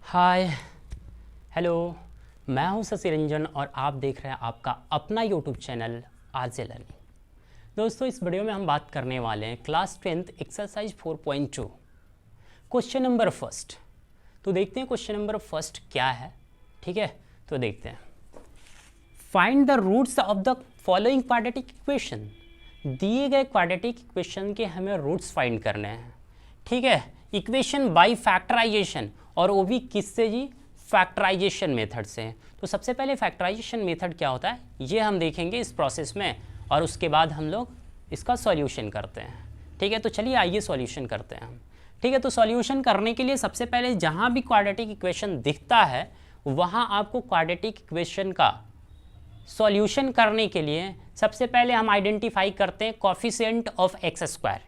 Hi hello, मैं हूं शशि रंजन और आप देख रहे हैं आपका अपना यूट्यूब चैनल आरजे लर्निंग। दोस्तों, इस वीडियो में हम बात करने वाले हैं class 10th exercise 4.2 question number first. तो देखते हैं क्वेश्चन नंबर फर्स्ट क्या है। ठीक है, तो देखते हैं। Find the roots of the following quadratic equation. दिए गए क्वाड्रेटिक इक्वेशन के हमें रूट्स फाइंड करने हैं। ठीक है, इक्वेशन बाय फैक्टराइजेशन, और वो भी किससे जी? फैक्टराइजेशन मेथड से। तो सबसे पहले फैक्टराइजेशन मेथड क्या होता है ये हम देखेंगे इस प्रोसेस में, और उसके बाद हम लोग इसका सॉल्यूशन करते हैं। ठीक है, तो चलिए आइए सॉल्यूशन करते हैं हम। ठीक है, तो सॉल्यूशन करने के लिए सबसे पहले जहाँ भी क्वाड्रेटिक इक्वेशन दिखता है वहाँ आपको क्वाड्रेटिक इक्वेशन का सॉल्यूशन करने के लिए सबसे पहले हम आइडेंटिफाई करते हैं कोफिशिएंट ऑफ एक्स स्क्वायर,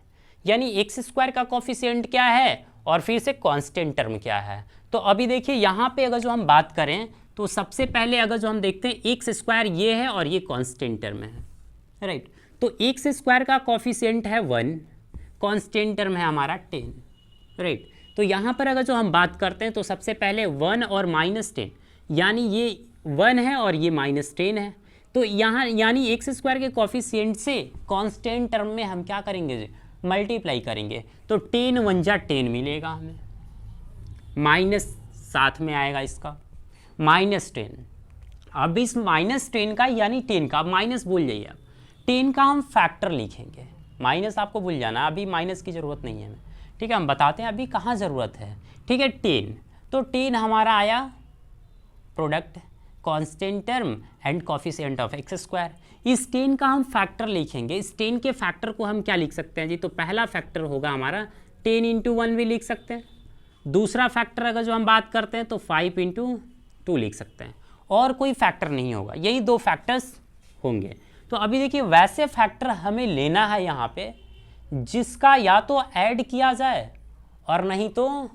यानी एक्स स्क्वायर का कोफिशिएंट क्या है और फिर से कांस्टेंट टर्म क्या है। तो अभी देखिए यहाँ पे अगर जो हम बात करें तो सबसे पहले अगर जो हम देखते हैं एक्स स्क्वायर ये है और ये कांस्टेंट टर्म है, राइट। तो एक्स स्क्वायर का कोफिशिएंट है 1, कांस्टेंट टर्म है हमारा 10, राइट। तो यहाँ पर अगर जो हम बात करते हैं तो सबसे पहले 1 और -10, यानी ये 1 है और ये -10 है। तो यहाँ यानी एक्स स्क्वायर के कोफिशिएंट से कांस्टेंट टर्म में हम क्या करेंगे? मल्टीप्लाई करेंगे। तो 10 1 जा 10 मिलेगा हमें, माइनस साथ में आएगा इसका -10। अब इस -10 का यानी 10 का, अब माइनस भूल जाइए, अब 10 का हम फैक्टर लिखेंगे। माइनस आपको भूल जाना, अभी माइनस की ज़रूरत नहीं है हमें। ठीक है, हम बताते हैं अभी कहाँ ज़रूरत है। ठीक है, 10, तो 10 हमारा आया product constant term and coefficient of x square. इस 10 का हम फैक्टर लिखेंगे। इस 10 के फैक्टर को हम क्या लिख सकते हैं जी? तो पहला फैक्टर होगा हमारा 10 × 1 भी लिख सकते हैं। दूसरा फैक्टर अगर जो हम बात करते हैं तो 5 × 2 लिख सकते हैं, और कोई फैक्टर नहीं होगा, यही 2 फैक्टर्स होंगे। तो अभी देखिए वैसे फैक्टर हमें लेना है यहाँ पे जिसका या तो ऐड किया जाए और नहीं तो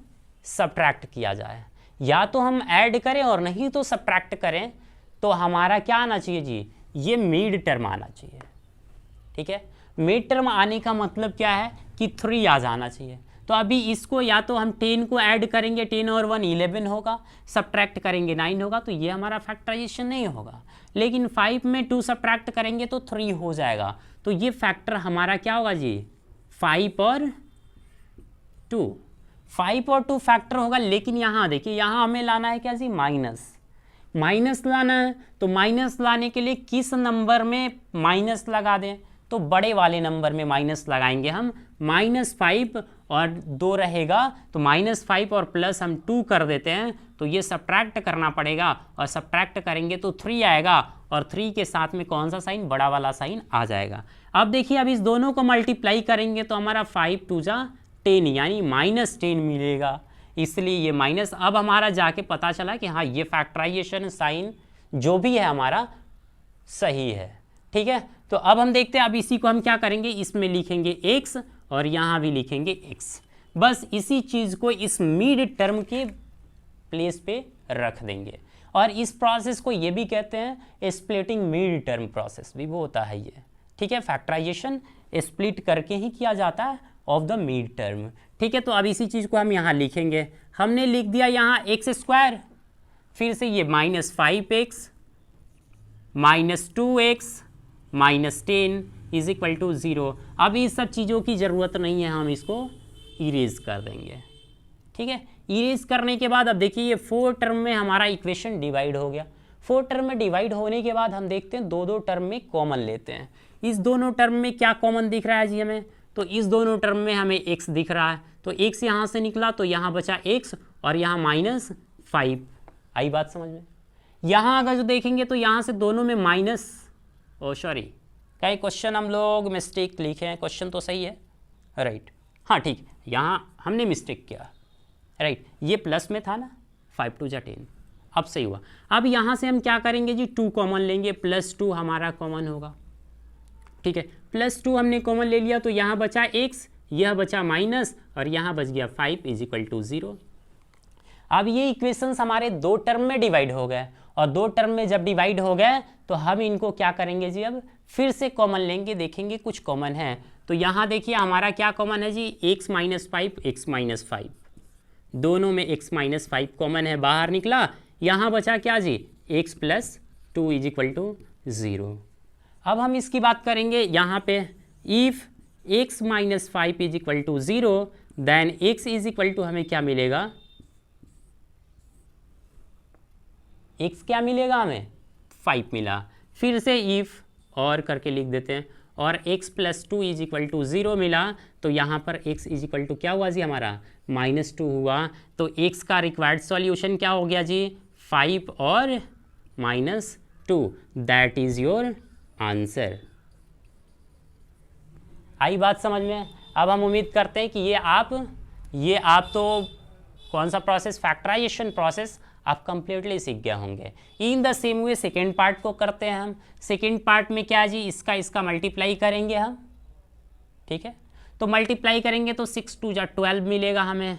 सब्ट्रैक्ट किया जाए। या तो हम ऐड करें और नहीं तो सब्ट्रैक्ट करें। तो हमारा क्या आना चाहिए जी? ये मिड टर्म आना चाहिए। ठीक है, मिड टर्म आने का मतलब क्या है कि 3 आ जाना चाहिए। तो अभी इसको या तो हम 10 को ऐड करेंगे, 10 और 1 11 होगा, सब्ट्रैक्ट करेंगे 9 होगा, तो ये हमारा फैक्टराइजेशन नहीं होगा। लेकिन 5 में 2 सब्ट्रैक्ट करेंगे तो 3 हो जाएगा। तो ये फैक्टर हमारा क्या होगा जी? 5 और 2, 5 और 2 फैक्टर होगा। लेकिन यहाँ देखिए, यहाँ हमें लाना है क्या जी? माइनस लाना है। तो माइनस लाने के लिए किस नंबर में माइनस लगा दें? तो बड़े वाले नंबर में माइनस लगाएंगे हम। -5 और 2 रहेगा, तो -5 और प्लस हम 2 कर देते हैं। तो ये सब्ट्रैक्ट करना पड़ेगा, और सब्ट्रैक्ट करेंगे तो 3 आएगा, और 3 के साथ में कौन सा साइन? बड़ा वाला साइन आ जाएगा। अब देखिए, अब इस दोनों को मल्टीप्लाई करेंगे तो हमारा 5 2 जा 10, यानी -10 मिलेगा। इसलिए ये माइनस, अब हमारा जाके पता चला कि हाँ, ये फैक्टराइजेशन साइन जो भी है हमारा सही है। ठीक है, तो अब हम देखते हैं, अब इसी को हम क्या करेंगे? इसमें लिखेंगे x और यहाँ भी लिखेंगे x। बस इसी चीज़ को इस मिड टर्म के प्लेस पे रख देंगे, और इस प्रोसेस को ये भी कहते हैं स्प्लिटिंग मिड टर्म प्रोसेस भी वो होता है ये। ठीक है, फैक्टराइजेशन स्प्लिट करके ही किया जाता है ऑफ द मिड टर्म। ठीक है, तो अब इसी चीज़ को हम यहाँ लिखेंगे। हमने लिख दिया यहाँ एक्स स्क्वायर, फिर से ये -5x -2x -10 = 0। अब इस सब चीज़ों की ज़रूरत नहीं है, हम इसको इरेज कर देंगे। ठीक है, इरेज करने के बाद अब देखिए ये 4 टर्म में हमारा इक्वेशन डिवाइड हो गया। 4 टर्म में डिवाइड होने के बाद हम देखते हैं 2 टर्म में कॉमन लेते हैं। इस दोनों टर्म में क्या कॉमन दिख रहा है जी हमें? तो इस दोनों टर्म में हमें x दिख रहा है। तो x यहाँ से निकला तो यहाँ बचा x, और यहाँ -5। आई बात समझ में? यहाँ अगर जो देखेंगे तो यहाँ से दोनों में कई क्वेश्चन हम लोग मिस्टेक लिखे हैं। क्वेश्चन तो सही है, राइट। हाँ ठीक, यहाँ हमने मिस्टेक किया, राइट। ये प्लस में था ना, 5 2 जा 10, अब सही हुआ। अब यहाँ से हम क्या करेंगे जी? 2 कॉमन लेंगे, +2 हमारा कॉमन होगा। ठीक है, +2 हमने कॉमन ले लिया, तो यहाँ बचा x, यह बचा माइनस, और यहाँ बच गया 5 = 0। अब ये इक्वेशंस हमारे 2 टर्म में डिवाइड हो गए, और 2 टर्म में जब डिवाइड हो गए तो हम इनको क्या करेंगे जी? अब फिर से कॉमन लेंगे, देखेंगे कुछ कॉमन है। तो यहाँ देखिए हमारा क्या कॉमन है जी? x - 5 x - 5, दोनों में x माइनस 5 कॉमन है, बाहर निकला, यहाँ बचा क्या जी, x plus 2 is equal to 0। अब हम इसकी बात करेंगे यहाँ पे, if x minus 5 is equal to 0 then x is equal to हमें क्या मिलेगा, x क्या मिलेगा हमें, 5 मिला। फिर से इफ और करके लिख देते हैं, और x plus 2 is equal to 0 मिला, तो यहाँ पर x इज इक्वल टू क्या हुआ जी हमारा, -2 हुआ। तो x का रिक्वायर्ड सॉल्यूशन क्या हो गया जी, 5 और -2, दैट इज योर आंसर। आई बात समझ में। अब हम उम्मीद करते हैं कि ये आप तो कौन सा प्रोसेस, फैक्टराइजेशन प्रोसेस आप कंप्लीटली सीख गए होंगे। In the same way second part को करते हैं हम। सेकेंड पार्ट में क्या जी, इसका मल्टीप्लाई करेंगे हम, ठीक है। तो मल्टीप्लाई करेंगे तो 6 2 जा 12 मिलेगा हमें,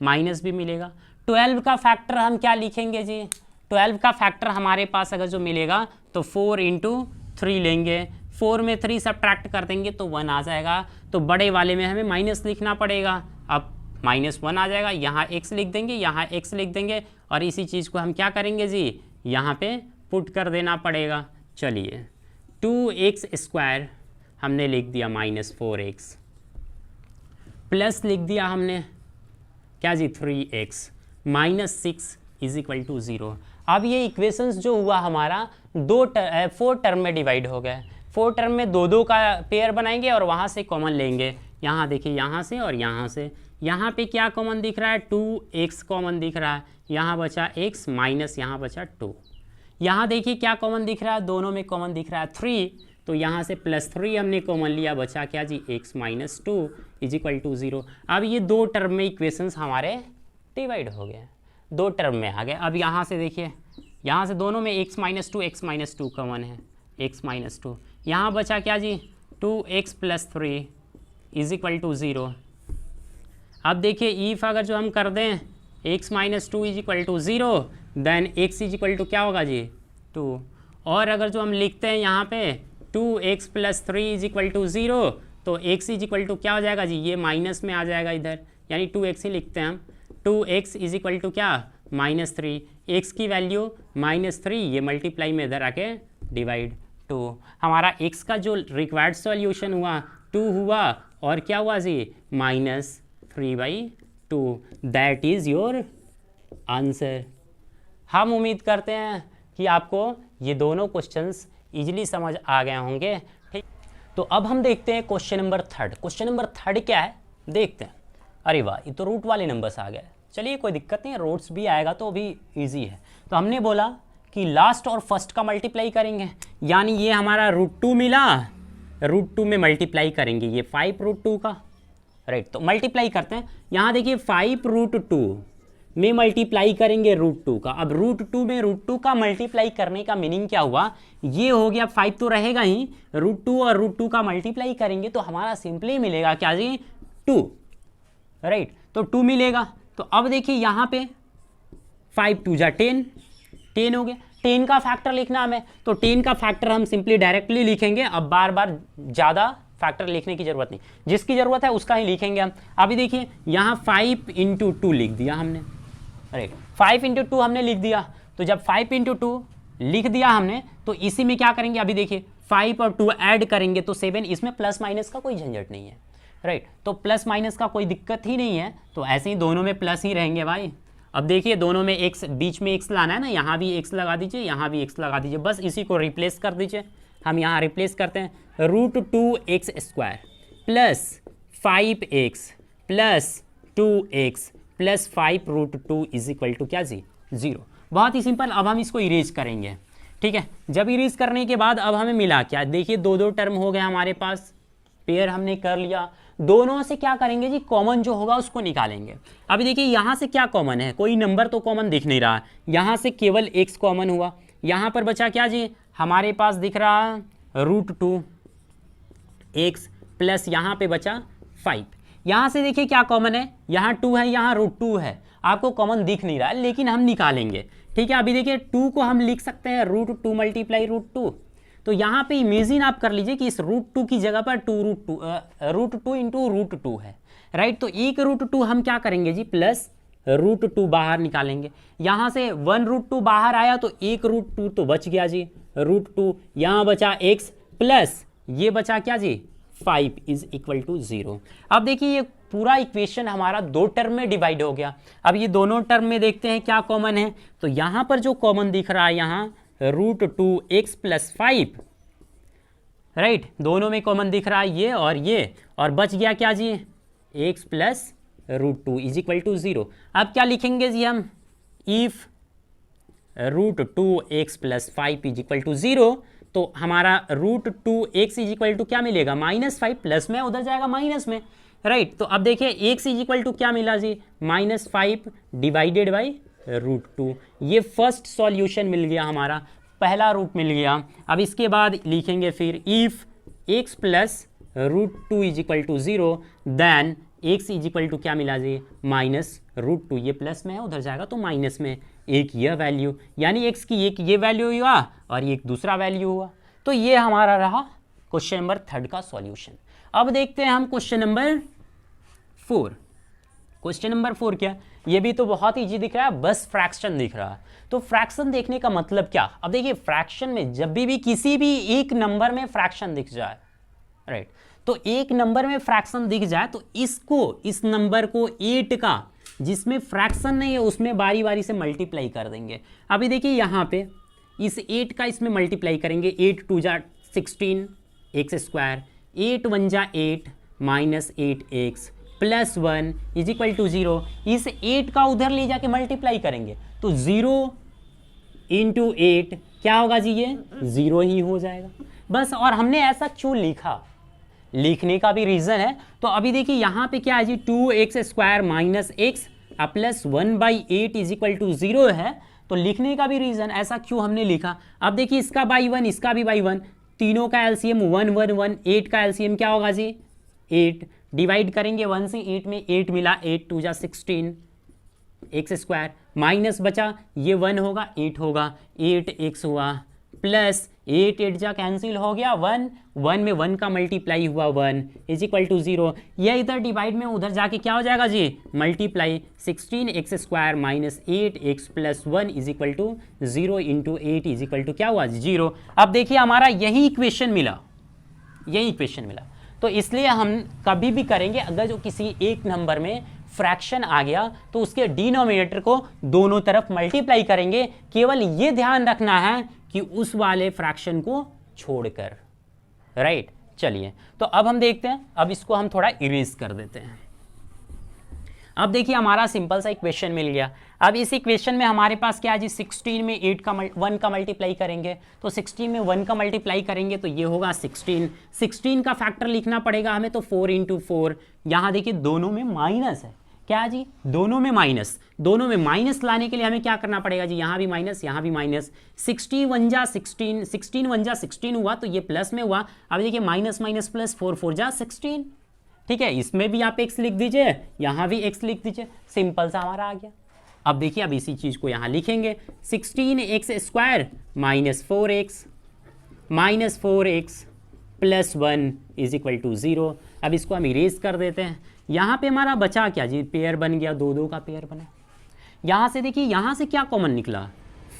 माइनस भी मिलेगा। 12 का फैक्टर हम क्या लिखेंगे जी, 12 का फैक्टर हमारे पास अगर जो मिलेगा तो 4 × 3 लेंगे, 4 में 3 सब्ट्रैक्ट कर देंगे तो 1 आ जाएगा। तो बड़े वाले में हमें माइनस लिखना पड़ेगा, अब -1 आ जाएगा, यहाँ x लिख देंगे, यहाँ x लिख देंगे, और इसी चीज़ को हम क्या करेंगे जी, यहाँ पे पुट कर देना पड़ेगा। चलिए 2x² हमने लिख दिया -4x, प्लस लिख दिया हमने क्या जी 3x, -6 इज इक्वल टू 0। अब ये इक्वेशंस जो हुआ हमारा 4 टर्म में डिवाइड हो गए। 4 टर्म में 2 का पेयर बनाएंगे और वहाँ से कॉमन लेंगे। यहाँ देखिए, यहाँ से और यहाँ से, यहाँ पे क्या कॉमन दिख रहा है, 2x कॉमन दिख रहा है, यहाँ बचा x माइनस यहाँ बचा 2। यहाँ देखिए क्या कॉमन दिख रहा है, दोनों में कॉमन दिख रहा है 3, तो यहाँ से +3 हमने कॉमन लिया, बचा क्या जी x minus 2 is equal to 0। अब ये 2 टर्म में इक्वेशंस हमारे डिवाइड हो गए, 2 टर्म में आ गए। अब यहाँ से देखिए, यहाँ से दोनों में x माइनस 2 कॉमन है, x माइनस 2, यहाँ बचा क्या जी 2x plus 3 is equal to 0। अब देखिए ईफ अगर जो हम कर दें x minus 2 is equal to 0 then x is equal to क्या होगा जी 2, और अगर जो हम लिखते हैं यहाँ पे 2x plus 3 is equal to 0 तो x इज इक्वल टू क्या हो जाएगा जी, ये माइनस में आ जाएगा इधर, यानी 2x ही लिखते हैं हम। 2x इज इक्वल टू क्या, -3, x की वैल्यू -3, ये मल्टीप्लाई में इधर आके डिवाइड 2। हमारा x का जो रिक्वायर्ड सॉल्यूशन हुआ 2 हुआ, और क्या हुआ जी -3/2, दैट इज़ योर आंसर। हम उम्मीद करते हैं कि आपको ये दोनों क्वेश्चंस इजीली समझ आ गए होंगे, ठीक। तो अब हम देखते हैं क्वेश्चन नंबर 3। क्वेश्चन नंबर 3 क्या है देखते हैं। अरे वाह, ये तो रूट वाले नंबर्स आ गए। चलिए कोई दिक्कत नहीं है, रूट्स भी आएगा तो भी इजी है। तो हमने बोला कि लास्ट और फर्स्ट का मल्टीप्लाई करेंगे, यानी ये हमारा √2 मिला, √2 में मल्टीप्लाई करेंगे ये 5√2 का, राइट। तो मल्टीप्लाई करते हैं, यहाँ देखिए 5√2 में मल्टीप्लाई करेंगे √2 का। अब √2 में √2 का मल्टीप्लाई करने का मीनिंग क्या हुआ, ये हो गया 5 तो रहेगा ही, √2 और √2 का मल्टीप्लाई करेंगे तो हमारा सिंपली मिलेगा क्या जी 2, राइट। तो 2 मिलेगा। तो अब देखिए यहाँ पे 5 2 जा 10 हो गया। 10 का फैक्टर लिखना हमें, तो 10 का फैक्टर हम सिंपली डायरेक्टली लिखेंगे। अब बार बार ज़्यादा फैक्टर लिखने की जरूरत नहीं, जिसकी जरूरत है उसका ही लिखेंगे हम। अभी देखिए यहाँ 5 × 2 लिख दिया हमने, राइट। 5 × 2 हमने लिख दिया। तो जब 5 × 2 लिख दिया हमने, तो इसी में क्या करेंगे, अभी देखिए 5 और 2 ऐड करेंगे तो 7, इसमें प्लस माइनस का कोई झंझट नहीं है, राइट। तो प्लस माइनस का कोई दिक्कत ही नहीं है, तो ऐसे ही दोनों में प्लस ही रहेंगे भाई। अब देखिए दोनों में x, बीच में x लाना है ना, यहाँ भी x लगा दीजिए, यहाँ भी x लगा दीजिए, बस इसी को रिप्लेस कर दीजिए। हम यहाँ रिप्लेस करते हैं, √2x² plus 5x plus 2x plus 5√2 is equal to क्या जी 0। बहुत ही सिंपल। अब हम इसको इरेज करेंगे, ठीक है। जब इरेज करने के बाद अब हमें मिला क्या, देखिए 2 टर्म हो गए हमारे पास, पेयर हमने कर लिया। दोनों से क्या करेंगे जी, कॉमन जो होगा उसको निकालेंगे। अभी देखिए यहाँ से क्या कॉमन है, कोई नंबर तो कॉमन दिख नहीं रहा, यहाँ से केवल x कॉमन हुआ। यहाँ पर बचा क्या जी, हमारे पास दिख रहा √2x प्लस यहाँ पे बचा 5। यहाँ से देखिए क्या कॉमन है, यहाँ 2 है, यहाँ √2 है, आपको कॉमन दिख नहीं रहा है लेकिन हम निकालेंगे, ठीक है। अभी देखिए 2 को हम लिख सकते हैं √2 मल्टीप्लाई √2। तो यहाँ पे इमेजिन आप कर लीजिए कि इस √2 की जगह पर √2 × √2 है, राइट। तो एक √2 हम क्या करेंगे जी, प्लस √2 बाहर निकालेंगे। यहाँ से 1√2 बाहर आया तो एक √2 तो बच गया जी, √2 यहाँ बचा x प्लस ये बचा क्या जी 5 इज इक्वल टू 0। अब देखिए ये पूरा इक्वेशन हमारा दो टर्म में डिवाइड हो गया। अब ये दोनों टर्म में देखते हैं क्या कॉमन है, तो यहाँ पर जो कॉमन दिख रहा है यहाँ √2x प्लस 5, राइट, दोनों में कॉमन दिख रहा है ये, और बच गया क्या जी x plus √2 is equal to 0। अब क्या लिखेंगे जी हम, if √2x plus 5 is equal to 0, तो हमारा √2x इज इक्वल टू क्या मिलेगा -5, प्लस में उधर जाएगा माइनस में, राइट। तो अब देखिए x इज इक्वल टू क्या मिला जी -5 डिवाइडेड बाई √2। ये फर्स्ट सॉल्यूशन मिल गया हमारा, पहला रूट मिल गया। अब इसके बाद लिखेंगे फिर if x plus √2 is equal to 0 then x is equal to क्या मिला जी -√2, ये प्लस में है उधर जाएगा तो माइनस में, एक यह वैल्यू, यानी x की एक ये वैल्यू हुआ और एक दूसरा वैल्यू हुआ। तो ये हमारा रहा क्वेश्चन नंबर 3 का सॉल्यूशन। अब देखते हैं हम क्वेश्चन नंबर 4। क्वेश्चन नंबर 4 क्या, ये भी तो बहुत ईजी दिख रहा है, बस फ्रैक्शन दिख रहा है। तो फ्रैक्शन देखने का मतलब क्या, अब देखिए फ्रैक्शन में जब भी किसी भी एक नंबर में फ्रैक्शन दिख जाए, राइट, तो एक नंबर में फ्रैक्शन दिख जाए तो इस नंबर को 8 का जिसमें फ्रैक्शन नहीं है उसमें बारी बारी से मल्टीप्लाई कर देंगे। अभी देखिए यहाँ पे इस 8 का इसमें मल्टीप्लाई करेंगे, 8 2 जा 16 x², 8 1 जा 8 minus 8x plus 1 is equal to 0। इस 8 का उधर ले जाके मल्टीप्लाई करेंगे तो 0 इंटू 8 क्या होगा जी, ये 0 ही हो जाएगा बस। और हमने ऐसा क्यों लिखा, लिखने का भी रीज़न है। तो अभी देखिए यहाँ पे क्या है जी 2x² minus x plus 1/8 is equal to 0 है, तो लिखने का भी रीज़न ऐसा क्यों हमने लिखा। अब देखिए इसका बाई 1 इसका भी बाई 1, तीनों का एलसीएम 1 1 1, 8 का एलसीएम क्या होगा जी 8, डिवाइड करेंगे 1 से 8 में 8 मिला, 8 2 जा 16 x² माइनस बचा ये 1 होगा 8 होगा 8x हुआ प्लस 8 8 जा कैंसिल हो गया 1 1 में 1 का मल्टीप्लाई हुआ 1 इज इक्वल टू 0। यह इधर डिवाइड में उधर जाके क्या हो जाएगा जी multiply 16x² minus 8x plus 1 is equal to 0 into 8 is equal to क्या हुआ 0। अब देखिए हमारा यही इक्वेशन मिला, तो इसलिए हम कभी भी करेंगे अगर जो किसी एक नंबर में फ्रैक्शन आ गया तो उसके डिनोमिनेटर को दोनों तरफ मल्टीप्लाई करेंगे, केवल ये ध्यान रखना है कि उस वाले फ्रैक्शन को छोड़कर, राइट। चलिए तो अब हम देखते हैं, अब इसको हम थोड़ा इरेज कर देते हैं। अब देखिए हमारा सिंपल सा इक्वेशन मिल गया। अब इस इक्वेशन में हमारे पास क्या है जी 16 में 1 का मल्टीप्लाई करेंगे, तो 16 में 1 का मल्टीप्लाई करेंगे तो ये होगा 16 का फैक्टर लिखना पड़ेगा हमें, तो 4 इंटू 4। यहाँ देखिए दोनों में माइनस है, क्या जी दोनों में माइनस लाने के लिए हमें क्या करना पड़ेगा जी, यहाँ भी माइनस यहाँ भी माइनस, 16 1 जा 16 हुआ तो ये प्लस में हुआ। अब देखिए माइनस माइनस प्लस 4 4 जा 16, ठीक है, इसमें भी आप x लिख दीजिए यहाँ भी x लिख दीजिए, सिंपल सा हमारा आ गया। अब देखिए अब इसी चीज को यहाँ लिखेंगे 16x² minus 4x plus 1 is equal to 0। अब इसको हम इरेज कर देते हैं। यहाँ पे हमारा बचा क्या जी, पेयर बन गया, 2 2 का पेयर बना। यहाँ से देखिए यहाँ से क्या कॉमन निकला,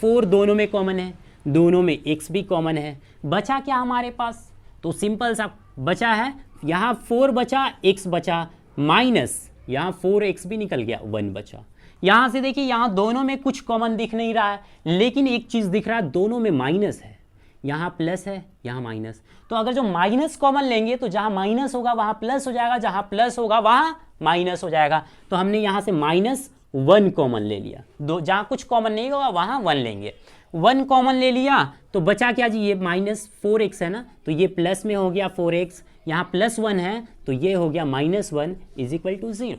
4 दोनों में कॉमन है, दोनों में x भी कॉमन है, बचा क्या हमारे पास, तो सिंपल सा बचा है यहाँ 4 बचा x बचा माइनस यहाँ 4x भी निकल गया 1 बचा। यहाँ से देखिए यहाँ दोनों में कुछ कॉमन दिख नहीं रहा है, लेकिन एक चीज़ दिख रहा है, दोनों में माइनस है, यहाँ प्लस है यहाँ माइनस। तो अगर जो माइनस कॉमन लेंगे तो जहाँ माइनस होगा वहाँ प्लस हो जाएगा, जहाँ प्लस होगा वहाँ माइनस हो जाएगा। तो हमने यहाँ से -1 कॉमन ले लिया, जहाँ कुछ कॉमन नहीं होगा वहाँ 1 लेंगे, 1 कॉमन ले लिया तो बचा क्या जी, ये -4x है ना, तो ये प्लस में हो गया 4x, यहाँ +1 है तो ये हो गया -1 इज इक्वल टू 0।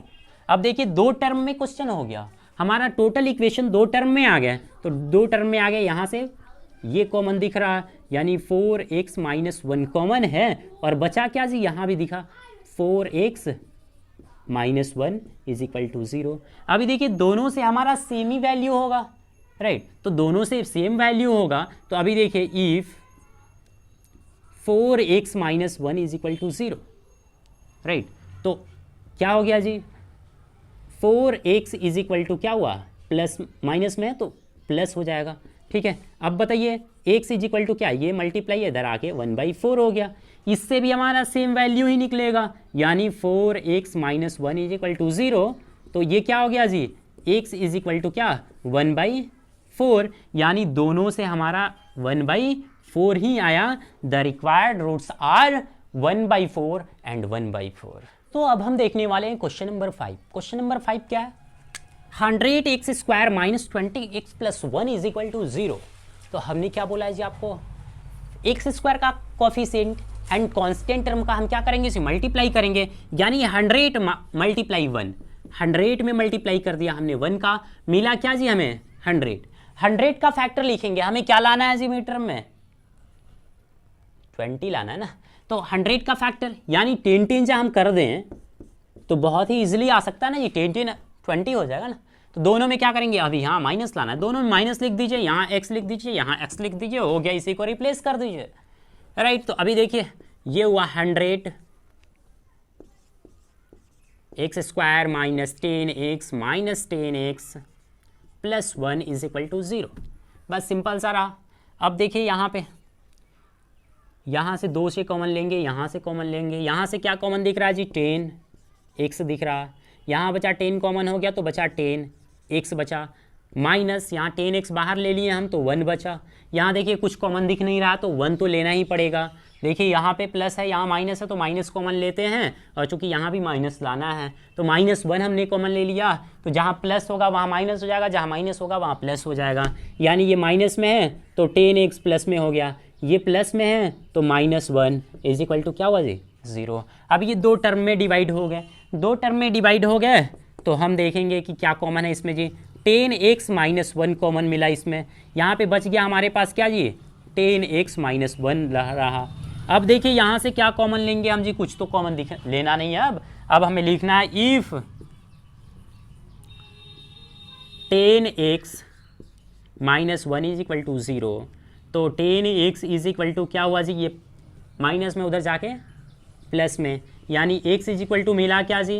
अब देखिए 2 टर्म में क्वेश्चन हो गया हमारा, टोटल इक्वेशन 2 टर्म में आ गया, तो 2 टर्म में आ गया, यहाँ से ये कॉमन दिख रहा है यानी 4x - 1 कॉमन है, और बचा क्या जी, यहाँ भी दिखा 4x - 1 इज इक्वल टू 0। अभी देखिए दोनों से हमारा सेम ही वैल्यू होगा, राइट, तो दोनों से सेम वैल्यू होगा। तो अभी देखिए if 4x - 1 is equal to 0, right, तो क्या हो गया जी 4x इज इक्वल टू क्या हुआ, प्लस माइनस में है तो प्लस हो जाएगा, ठीक है। अब बताइए x इज इक्वल टू क्या, ये मल्टीप्लाई इधर आके 1/4 हो गया, इससे भी हमारा सेम वैल्यू ही निकलेगा, यानी 4x minus 1 is equal to 0। तो ये क्या हो गया जी, x इज इक्वल टू क्या 1/4, यानी दोनों से हमारा 1/4 ही आया। The required roots are 1/4 and 1/4। तो अब हम देखने वाले हैं क्वेश्चन नंबर 5। क्वेश्चन नंबर 5 क्या है, 100x² minus 20x plus 1 is equal to 0। तो हमने क्या बोला है जी आपको, x² का कोफिशिएंट एंड कांस्टेंट टर्म का हम क्या करेंगे, इसे मल्टीप्लाई करेंगे, यानी 100 मल्टीप्लाई 1, 100 में मल्टीप्लाई कर दिया हमने 1 का, मिला क्या जी हमें 100। 100 का फैक्टर लिखेंगे, हमें क्या लाना है जी मीटर में, 20 लाना है ना। तो 100 का फैक्टर यानी 10 जब हम कर दें तो बहुत ही इजीली आ सकता है ना, ये 10 20 हो जाएगा ना। तो दोनों में क्या करेंगे, अभी यहाँ माइनस लाना है, दोनों में माइनस लिख दीजिए, यहाँ x लिख दीजिए, यहाँ x लिख दीजिए, हो गया, इसी को रिप्लेस कर दीजिए, राइट। तो अभी देखिए ये हुआ 100 x² minus 10x minus 10x plus 1 is equal to 0। बस सिंपल सा रहा। अब देखिए यहाँ पे, यहाँ से 2 से कॉमन लेंगे, यहाँ से कॉमन लेंगे, यहाँ से क्या कॉमन दिख रहा है जी 10x दिख रहा है, यहाँ बचा 10 कॉमन हो गया तो बचा 10x बचा, माइनस यहाँ 10x बाहर ले लिए हम तो 1 बचा, यहाँ देखिए कुछ कॉमन दिख नहीं रहा तो 1 तो लेना ही पड़ेगा। देखिए यहाँ पे प्लस है, यहाँ माइनस है तो माइनस कॉमन लेते हैं, और चूंकि यहाँ भी माइनस लाना है तो -1 हमने कॉमन ले लिया, तो जहाँ प्लस होगा वहाँ माइनस हो जाएगा, जहाँ माइनस होगा वहाँ प्लस हो जाएगा, यानी ये माइनस में है तो 10x प्लस में हो गया, ये प्लस में है तो -1 इज इक्वल टू क्या हुआ जी 0। अब ये 2 टर्म में डिवाइड हो गए, 2 टर्म में डिवाइड हो गए तो हम देखेंगे कि क्या कॉमन है इसमें जी, 10x माइनस 1 कॉमन मिला इसमें, यहाँ पे बच गया हमारे पास क्या जी 10x माइनस 1 रहा। अब देखिए यहाँ से क्या कॉमन लेंगे हम जी, कुछ तो कॉमन लेना नहीं है। अब हमें लिखना है if 10x minus 1 is equal to 0, तो 10x इज इक्वल टू क्या हुआ जी, ये माइनस में उधर जाके प्लस में, यानी x इज इक्वल टू मिला क्या जी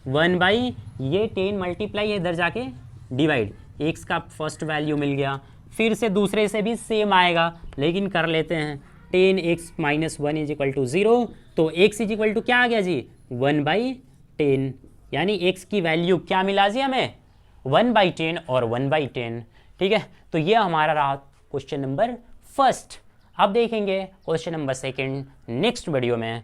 1/, ये 10 मल्टीप्लाई है इधर जाके डिवाइड, x का फर्स्ट वैल्यू मिल गया, फिर से दूसरे से भी सेम आएगा लेकिन कर लेते हैं, 10x minus 1 is equal to 0, तो x इज इक्वल टू क्या आ गया जी 1/10, यानी x की वैल्यू क्या मिला जी हमें 1/10 और 1/10, ठीक है। तो ये हमारा रहा क्वेश्चन नंबर फर्स्ट। अब देखेंगे question number second next video में।